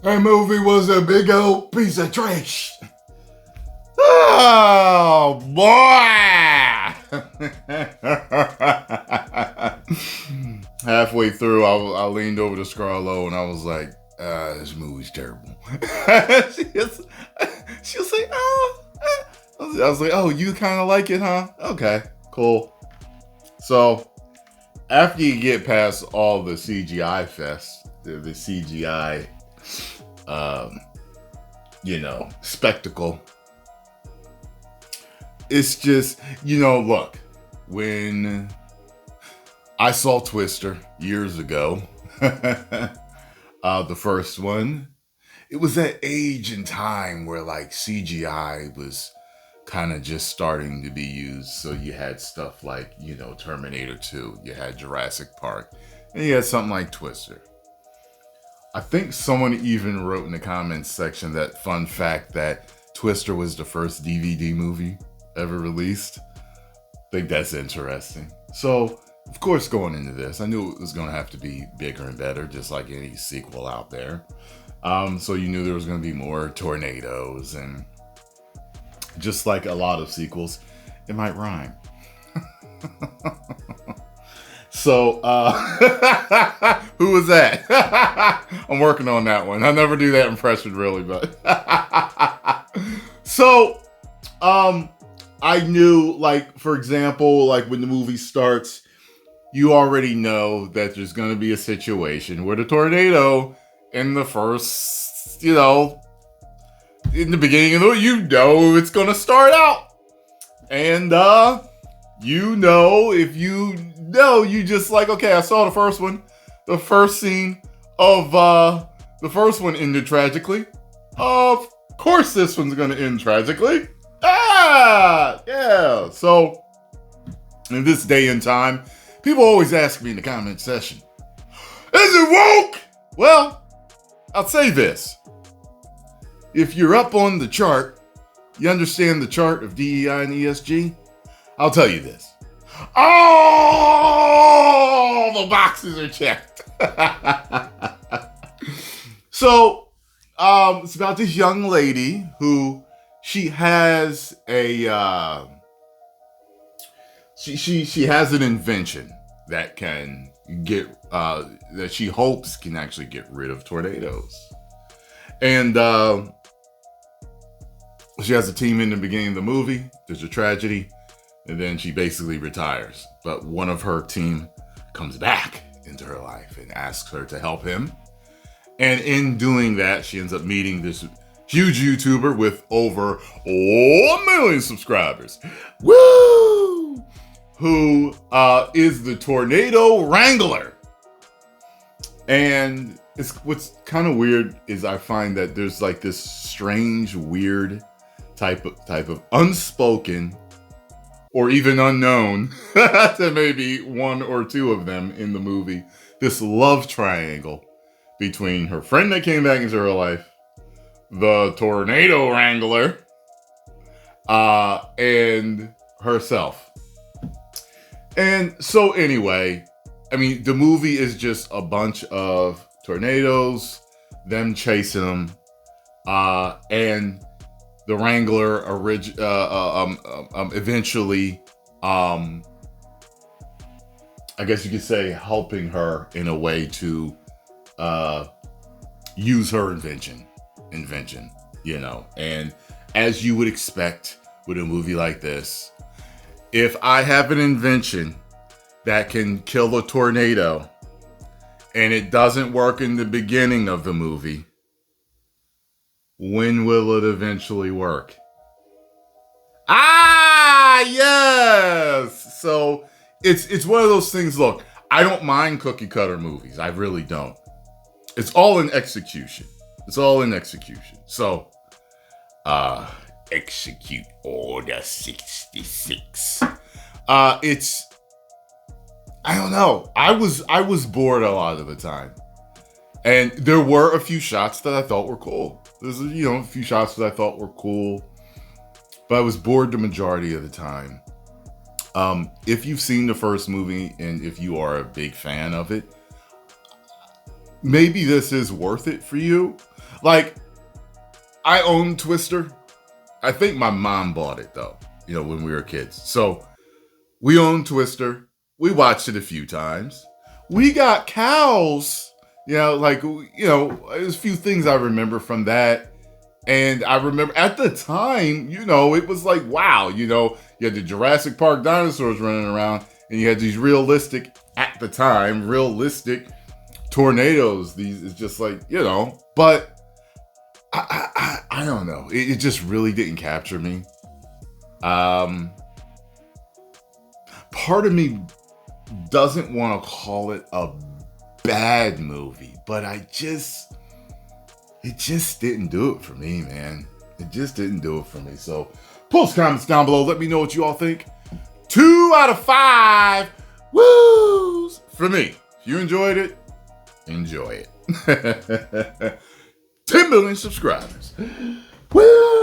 That movie was a big old piece of trash. Oh, boy. Halfway through, I leaned over to Scarlo and I was like, this movie's terrible. she was like, I was like, oh, you kind of like it, huh? Okay, cool. So, after you get past all the CGI fest, the CGI, spectacle, it's just, look, when I saw Twister years ago, the first one, it was that age and time where like CGI was kind of just starting to be used. So you had stuff like, Terminator 2, you had Jurassic Park, and you had something like Twister. I think someone even wrote in the comments section that fun fact that Twister was the first DVD movie ever released. I think that's interesting. So, of course, going into this, I knew it was going to have to be bigger and better, just like any sequel out there. So you knew there was going to be more tornadoes, and just like a lot of sequels, it might rhyme. So, who was that? I'm working on that one. I never do that impression really, but so, I knew, like, for example, like when the movie starts, you already know that there's going to be a situation where the tornado in the first, in the beginning of the, it's going to start out. And, if you just like, okay, I saw the first one. The first scene of, the first one ended tragically. Of course this one's going to end tragically. Yeah. So, in this day and time, people always ask me in the comment section, is it woke? Well, I'll say this. If you're up on the chart, you understand the chart of DEI and ESG, I'll tell you this. All the boxes are checked. So, it's about this young lady who she has a she has an invention that can get that she hopes can actually get rid of tornadoes. And she has a team in the beginning of the movie. There's a tragedy, and then she basically retires. But one of her team comes back into her life and asks her to help him. And in doing that, she ends up meeting this huge YouTuber with over 1 million subscribers. Woo! Who is the Tornado Wrangler. And what's kind of weird is I find that there's like this strange, weird type of unspoken or even unknown to maybe one or two of them in the movie, this love triangle between her friend that came back into her life, the Tornado Wrangler, and herself. And so anyway, I mean, the movie is just a bunch of tornadoes, them chasing them, and the Wrangler eventually, I guess you could say, helping her in a way to use her invention, and as you would expect with a movie like this, if I have an invention that can kill a tornado and it doesn't work in the beginning of the movie, when will it eventually work? Yes! So it's one of those things, look, I don't mind cookie cutter movies. I really don't. It's all in execution. So, execute Order 66. I don't know. I was bored a lot of the time. And there were a few shots that I thought were cool. There's a few shots that I thought were cool. But I was bored the majority of the time. If you've seen the first movie and if you are a big fan of it, maybe this is worth it for you. Like, I own Twister. I think my mom bought it though, when we were kids. So we owned Twister. We watched it a few times. We got cows. There's a few things I remember from that. And I remember at the time, it was like, wow, you had the Jurassic Park dinosaurs running around, and you had these realistic tornadoes. These is just like, but I don't know. It just really didn't capture me. Part of me doesn't want to call it a bad movie, but it just didn't do it for me, man. It just didn't do it for me. So post comments down below. Let me know what you all think. 2 out of 5 woos for me. If you enjoyed it, enjoy it. 10 million subscribers. Woo!